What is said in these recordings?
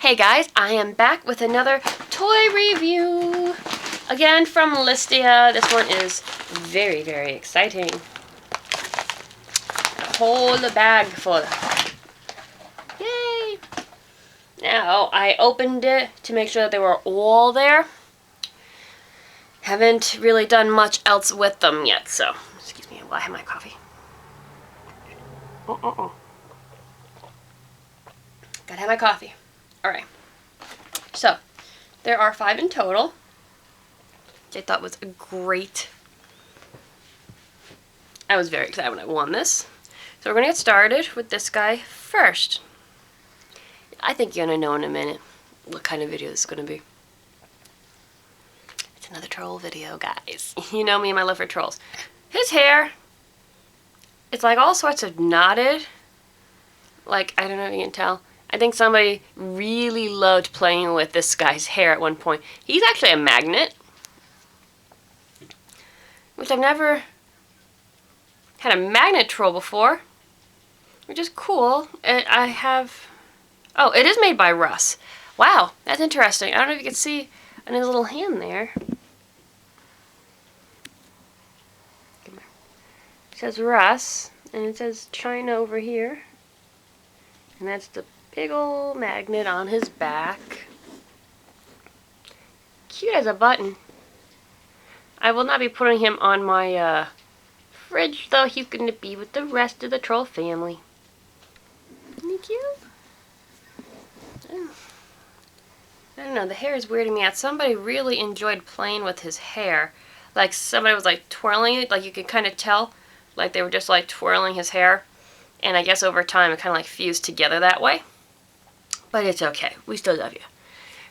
Hey guys, I am back with another toy review. Again from Listia. This one is very, very exciting. A whole bag full. Yay! Now, I opened it to make sure that they were all there. Haven't really done much else with them yet, so excuse me while I have my coffee. Gotta have my coffee. Alright. So, there are 5 in total, which I thought was a great. I was very excited when I won this. So we're going to get started with this guy first. I think you're going to know in a minute what kind of video this is going to be. It's another troll video, guys. You know me and my love for trolls. His hair, it's like all sorts of knotted. Like, I don't know if you can tell. I think somebody really loved playing with this guy's hair at one point. He's actually a magnet, which I've never had a magnet troll before, which is cool. I have, oh, it is made by Russ. Wow, that's interesting. I don't know if you can see on his little hand there. It says Russ, and it says China over here. And that's the big old magnet on his back. Cute as a button. I will not be putting him on my fridge, though. He's going to be with the rest of the troll family. Isn't he cute? I don't know, the hair is weirding me out. Somebody really enjoyed playing with his hair. Like somebody was like twirling it, like you could kind of tell. Like they were just like twirling his hair. And I guess over time it kind of like fused together that way. But it's okay. We still love you.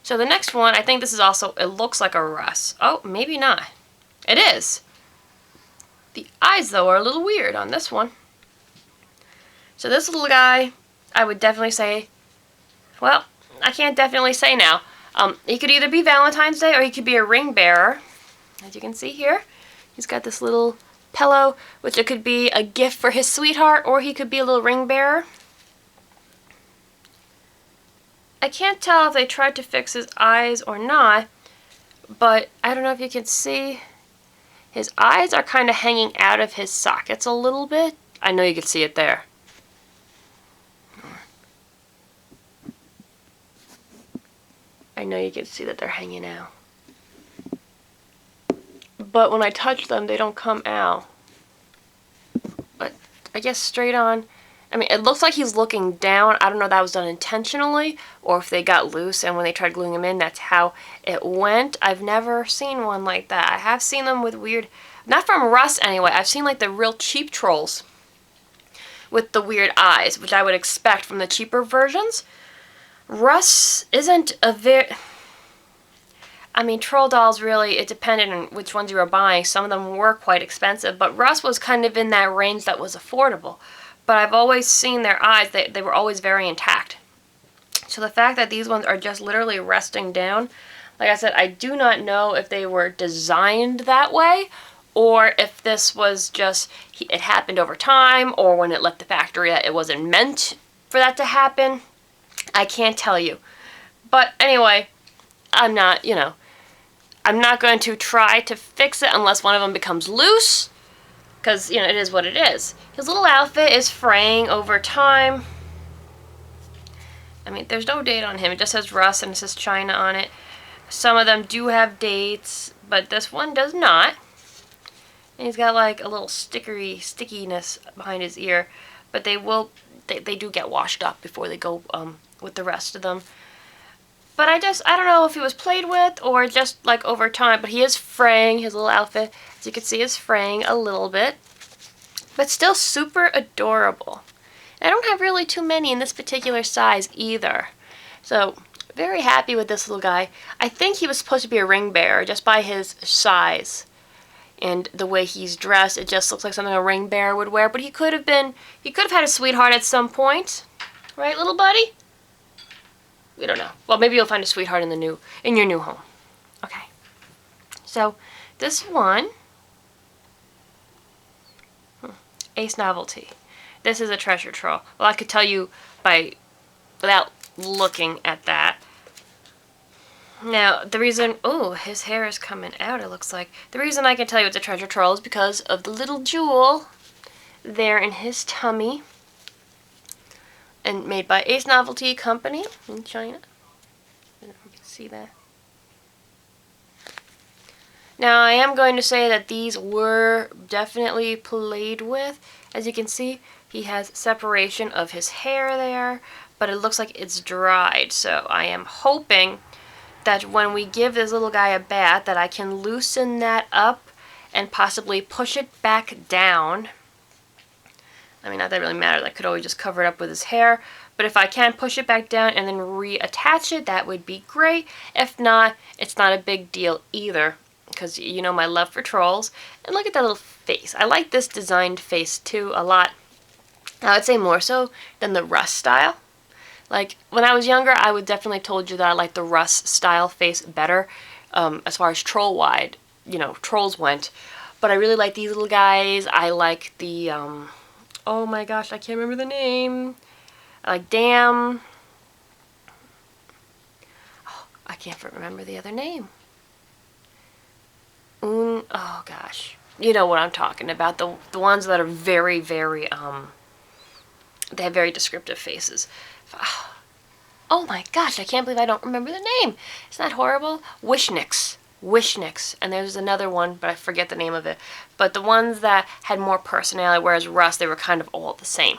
So the next one, I think this is also, it looks like a Russ. Oh, maybe not. It is. The eyes, though, are a little weird on this one. So this little guy, I would definitely say, well, I can't definitely say now. He could either be Valentine's Day or he could be a ring bearer. As you can see here, he's got this little pillow, which it could be a gift for his sweetheart, or he could be a little ring bearer. I can't tell if they tried to fix his eyes or not, but I don't know if you can see. His eyes are kind of hanging out of his sockets a little bit. I know you can see it there. I know you can see that they're hanging out. But when I touch them, they don't come out. But I guess straight on. I mean, it looks like he's looking down. I don't know if that was done intentionally or if they got loose and when they tried gluing him in, that's how it went. I've never seen one like that. I have seen them with weird, not from Russ anyway. I've seen like the real cheap trolls with the weird eyes, which I would expect from the cheaper versions. Russ isn't a very, I mean, troll dolls really, it depended on which ones you were buying. Some of them were quite expensive, but Russ was kind of in that range that was affordable. But I've always seen their eyes, they were always very intact. So the fact that these ones are just literally resting down, like I said, I do not know if they were designed that way or if this was just, it happened over time or when it left the factory it wasn't meant for that to happen. I can't tell you. But anyway, I'm not, you know, I'm not going to try to fix it unless one of them becomes loose. Because, you know, it is what it is. His little outfit is fraying over time. I mean, there's no date on him. It just says Russ and it says China on it. Some of them do have dates, but this one does not. And he's got like a little stickiness behind his ear. But they do get washed up before they go with the rest of them. But I don't know if he was played with or just like over time. But he is fraying, his little outfit. As you can see, is fraying a little bit. But still super adorable. And I don't have really too many in this particular size either. So, very happy with this little guy. I think he was supposed to be a ring bearer just by his size. And the way he's dressed, it just looks like something a ring bearer would wear. But he could have had a sweetheart at some point. Right, little buddy? We don't know. Well, maybe you'll find a sweetheart in your new home. Okay. So, this one, Ace Novelty. This is a treasure troll. Well, I could tell you without looking at that. Now, the reason, oh, his hair is coming out, it looks like. The reason I can tell you it's a treasure troll is because of the little jewel there in his tummy. And made by Ace Novelty Company in China. I don't know if you can see that. Now, I am going to say that these were definitely played with. As you can see, he has separation of his hair there, but it looks like it's dried. So I am hoping that when we give this little guy a bath, that I can loosen that up and possibly push it back down. I mean, not that it really matters. I could always just cover it up with his hair. But if I can push it back down and then reattach it, that would be great. If not, it's not a big deal either, because you know my love for trolls. And look at that little face. I like this designed face too a lot. I would say more so than the Russ style. Like, when I was younger, I would definitely told you that I liked the Russ style face better, as far as troll-wide, trolls went. But I really like these little guys. I like the, oh my gosh, I can't remember the name. I like Damn. Oh, I can't remember the other name. Oh gosh. You know what I'm talking about. The ones that are very, very, they have very descriptive faces. Oh my gosh, I can't believe I don't remember the name. Isn't that horrible? Wishnix. And there's another one, but I forget the name of it. But the ones that had more personality, whereas Russ, they were kind of all the same.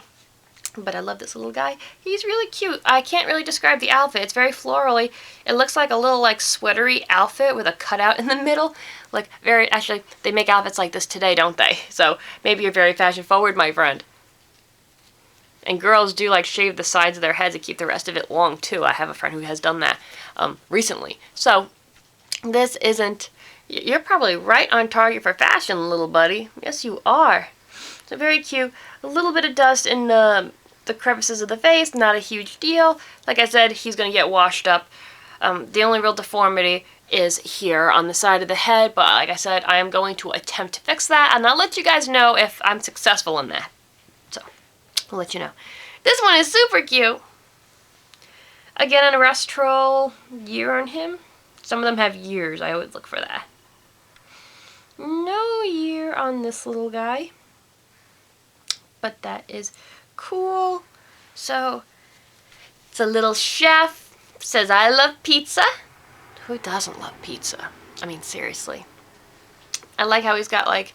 But I love this little guy. He's really cute. I can't really describe the outfit. It's very florally. It looks like a little sweatery outfit with a cutout in the middle. Actually, they make outfits like this today, don't they? So maybe you're very fashion forward, my friend. And girls do shave the sides of their heads and keep the rest of it long too. I have a friend who has done that recently. So this isn't, you're probably right on target for fashion, little buddy. Yes, you are. So very cute. A little bit of dust in the crevices of the face, not a huge deal. Like I said, he's going to get washed up. The only real deformity is here on the side of the head, but like I said, I am going to attempt to fix that, and I'll let you guys know if I'm successful in that. So, I'll let you know. This one is super cute. Again, an arrest troll year on him. Some of them have years. I always look for that. No year on this little guy. But that is cool. So, it's a little chef. Says, I love pizza. Who doesn't love pizza? I mean, seriously. I like how he's got,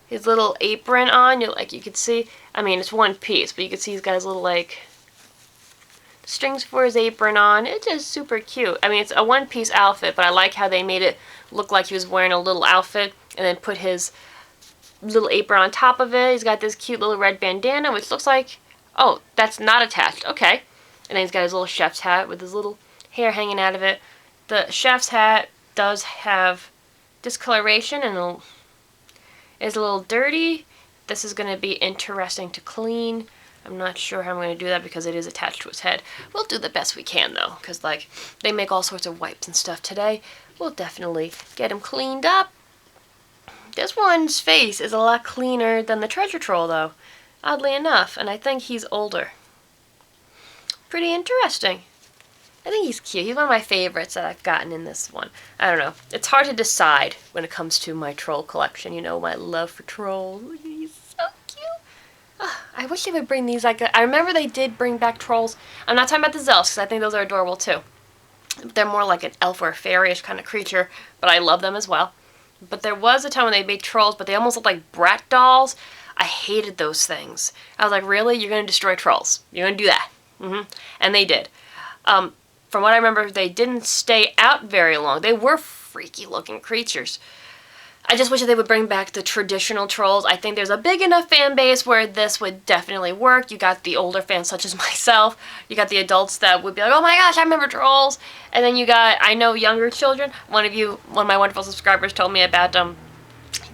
his little apron on. You could see. I mean, it's one piece, but you can see he's got his little, strings for his apron on. It's just super cute. I mean, it's a one-piece outfit, but I like how they made it look like he was wearing a little outfit and then put his little apron on top of it. He's got this cute little red bandana, which looks like, oh, that's not attached. Okay. And then he's got his little chef's hat with his little hair hanging out of it. The chef's hat does have discoloration and is a little dirty. This is going to be interesting to clean. I'm not sure how I'm going to do that because it is attached to his head. We'll do the best we can, though, because, they make all sorts of wipes and stuff today. We'll definitely get him cleaned up. This one's face is a lot cleaner than the treasure troll, though, oddly enough, and I think he's older. Pretty interesting. I think he's cute. He's one of my favorites that I've gotten in this one. I don't know. It's hard to decide when it comes to my troll collection. You know, my love for trolls. He's so cute. Oh, I wish they would bring these. I remember they did bring back trolls. I'm not talking about the Zelfs, because I think those are adorable, too. They're more like an elf or a fairy-ish kind of creature, but I love them as well. But there was a time when they made trolls, but they almost looked like brat dolls. I hated those things. I was like, really? You're going to destroy trolls? You're going to do that? And they did. From what I remember, they didn't stay out very long. They were freaky-looking creatures. I just wish that they would bring back the traditional trolls. I think there's a big enough fan base where this would definitely work. You got the older fans such as myself. You got the adults that would be like, oh my gosh, I remember trolls. And then you got, I know, younger children. One of my wonderful subscribers told me about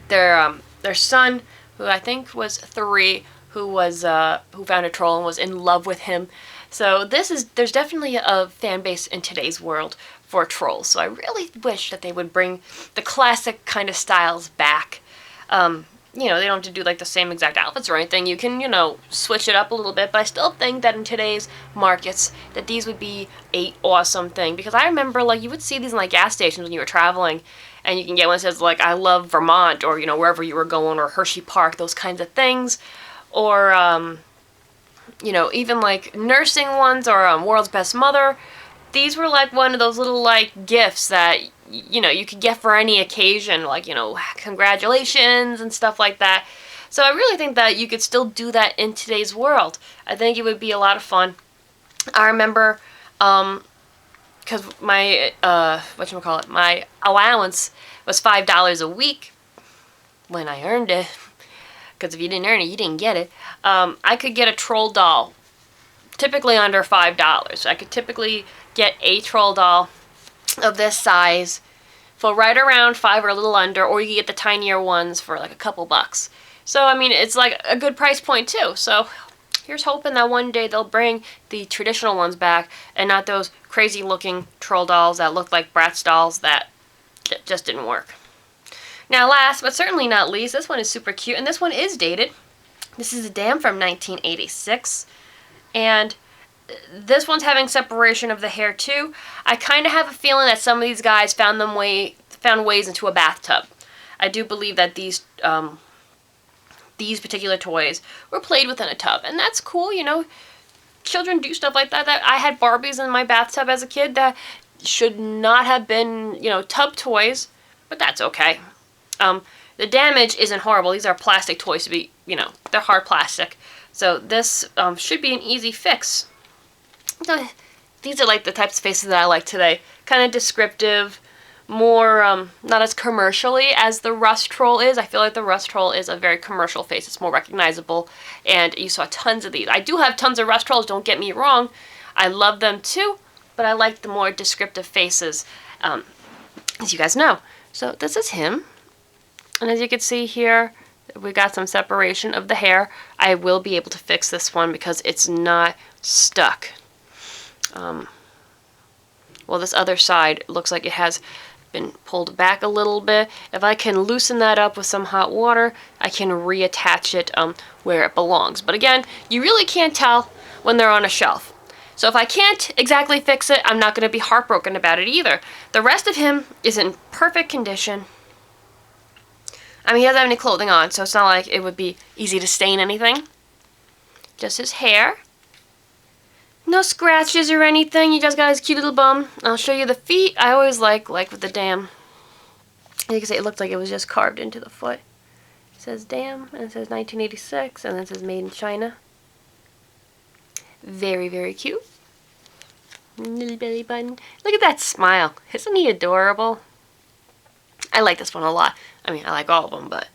their son, who I think was 3, who found a troll and was in love with him. So there's definitely a fan base in today's world for trolls. So I really wish that they would bring the classic kind of styles back. you know, they don't have to do like the same exact outfits or anything. You can, you know, switch it up a little bit, but I still think that in today's markets that these would be a awesome thing, because I remember like you would see these in like gas stations when you were traveling, and you can get one that says like I love Vermont, or you know, wherever you were going, or Hershey Park, those kinds of things, or you know, even like nursing ones, or World's Best Mother. These were like one of those little like gifts that you know you could get for any occasion, like, you know, congratulations and stuff like that. So I really think that you could still do that in today's world. I think it would be a lot of fun. I remember because my whatchamacallit, my allowance was $5 a week when I earned it, because if you didn't earn it, you didn't get it. I could get a troll doll typically under $5. I could typically get a troll doll of this size for right around $5 or a little under, or you can get the tinier ones for like a couple bucks. So I mean, it's like a good price point too. So here's hoping that one day they'll bring the traditional ones back and not those crazy looking troll dolls that look like Bratz dolls that just didn't work. Now last but certainly not least, this one is super cute, and this one is dated. This is a Dam from 1986, and this one's having separation of the hair too. I kind of have a feeling that some of these guys found ways into a bathtub. I do believe that these particular toys were played with in a tub, and that's cool. You know, children do stuff like that. I had Barbies in my bathtub as a kid that should not have been, you know, tub toys, but that's okay. The damage isn't horrible. These are plastic toys to be, you know, they're hard plastic. So this should be an easy fix. These are like the types of faces that I like today. Kind of descriptive, more not as commercially as the Rust Troll is. I feel like the Rust Troll is a very commercial face. It's more recognizable, and you saw tons of these. I do have tons of Rust Trolls, don't get me wrong. I love them too, but I like the more descriptive faces, as you guys know. So this is him, and as you can see here, we got some separation of the hair. I will be able to fix this one because it's not stuck. Well, this other side looks like it has been pulled back a little bit. If I can loosen that up with some hot water, I can reattach it where it belongs. But again, you really can't tell when they're on a shelf. So if I can't exactly fix it, I'm not going to be heartbroken about it either. The rest of him is in perfect condition. I mean, he doesn't have any clothing on, so it's not like it would be easy to stain anything. Just his hair. No scratches or anything. You just got his cute little bum. I'll show you the feet. I always like with the Dam. You can see it looked like it was just carved into the foot. It says Dam, and it says 1986, and then it says Made in China. Very, very cute. Little belly button. Look at that smile. Isn't he adorable? I like this one a lot. I mean, I like all of them, but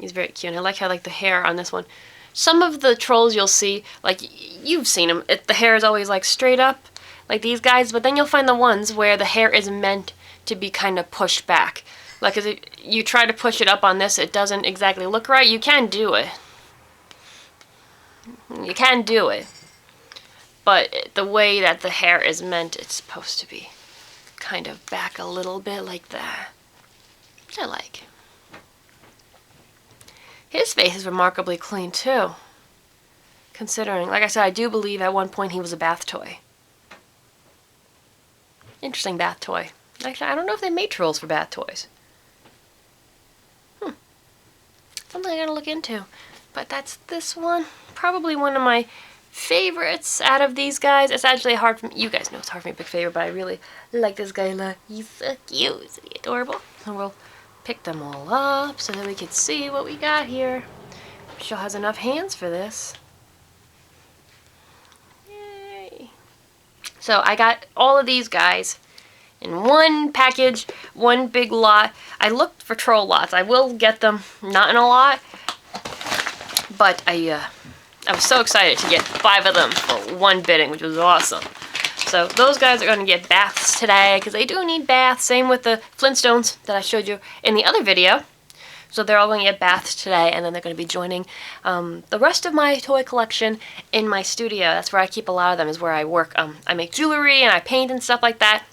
he's very cute. And I like how the hair on this one. Some of the trolls you'll see, like, you've seen them, the hair is always, like, straight up, like these guys, but then you'll find the ones where the hair is meant to be kind of pushed back. Like, if you try to push it up on this, it doesn't exactly look right. You can do it. You can do it. But the way that the hair is meant, it's supposed to be kind of back a little bit like that. Which I like. His face is remarkably clean, too. Considering, like I said, I do believe at one point he was a bath toy. Interesting bath toy. Actually, I don't know if they made trolls for bath toys. Something I gotta look into. But that's this one. Probably one of my favorites out of these guys. It's actually hard for me. You guys know it's hard for me to pick favorite, but I really like this guy a lot. He's so cute. Isn't he adorable? And we'll pick them all up so that we can see what we got here. Michelle has enough hands for this. Yay. So I got all of these guys in one package, one big lot. I looked for troll lots. I will get them, not in a lot, but I was so excited to get 5 of them for one bidding, which was awesome. So those guys are going to get baths today because they do need baths. Same with the Flintstones that I showed you in the other video. So they're all going to get baths today, and then they're going to be joining the rest of my toy collection in my studio. That's where I keep a lot of them, is where I work. I make jewelry and I paint and stuff like that.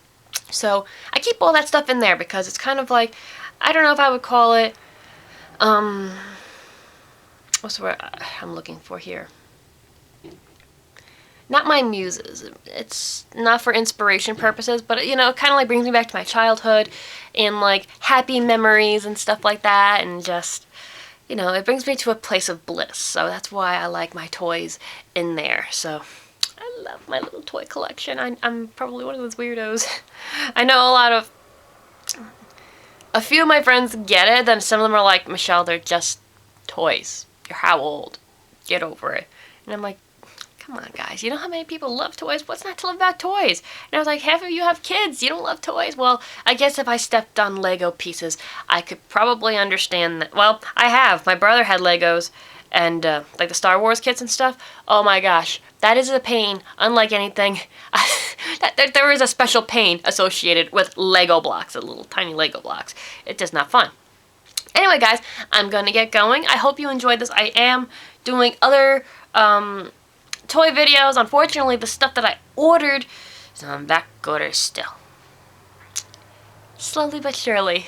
So I keep all that stuff in there because it's kind of like, I don't know if I would call it what's the word I'm looking for here? Not my muses. It's not for inspiration purposes, but you know, it kind of like brings me back to my childhood and like happy memories and stuff like that, and just, you know, it brings me to a place of bliss. So that's why I like my toys in there. So I love my little toy collection. I'm probably one of those weirdos. I know a few of my friends get it, then some of them are like, Michelle, they're just toys. You're how old? Get over it. And I'm like, come on, guys. You know how many people love toys? What's not to love about toys? And I was like, half of you have kids. You don't love toys? Well, I guess if I stepped on Lego pieces, I could probably understand that. Well, I have. My brother had Legos and like the Star Wars kits and stuff. Oh my gosh. That is a pain, unlike anything. There is a special pain associated with Lego blocks, the little tiny Lego blocks. It's just not fun. Anyway, guys, I'm going to get going. I hope you enjoyed this. I am doing other toy videos. Unfortunately, the stuff that I ordered is on back order still. Slowly but surely,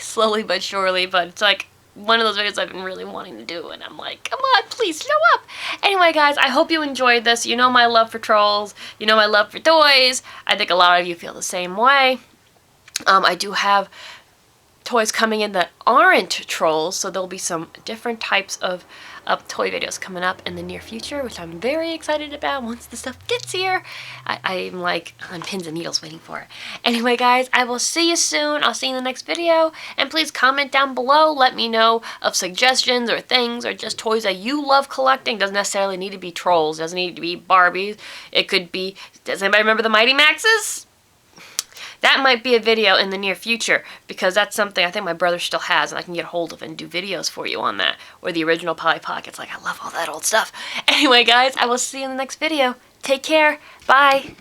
but it's like one of those videos I've been really wanting to do, and I'm like, come on, please show up. Anyway, guys, I hope you enjoyed this. You know my love for trolls. You know my love for toys. I think a lot of you feel the same way. I do have toys coming in that aren't trolls, so there'll be some different types of toy videos coming up in the near future, which I'm very excited about once the stuff gets here. I'm like on pins and needles waiting for it. Anyway, guys, I will see you soon. I'll see you in the next video, and please comment down below. Let me know of suggestions or things or just toys that you love collecting. Doesn't necessarily need to be trolls. Doesn't need to be Barbies. It could be, does anybody remember the Mighty Maxes? That might be a video in the near future, because that's something I think my brother still has, and I can get a hold of and do videos for you on that. Or the original Polly Pockets. Like, I love all that old stuff. Anyway, guys, I will see you in the next video. Take care. Bye.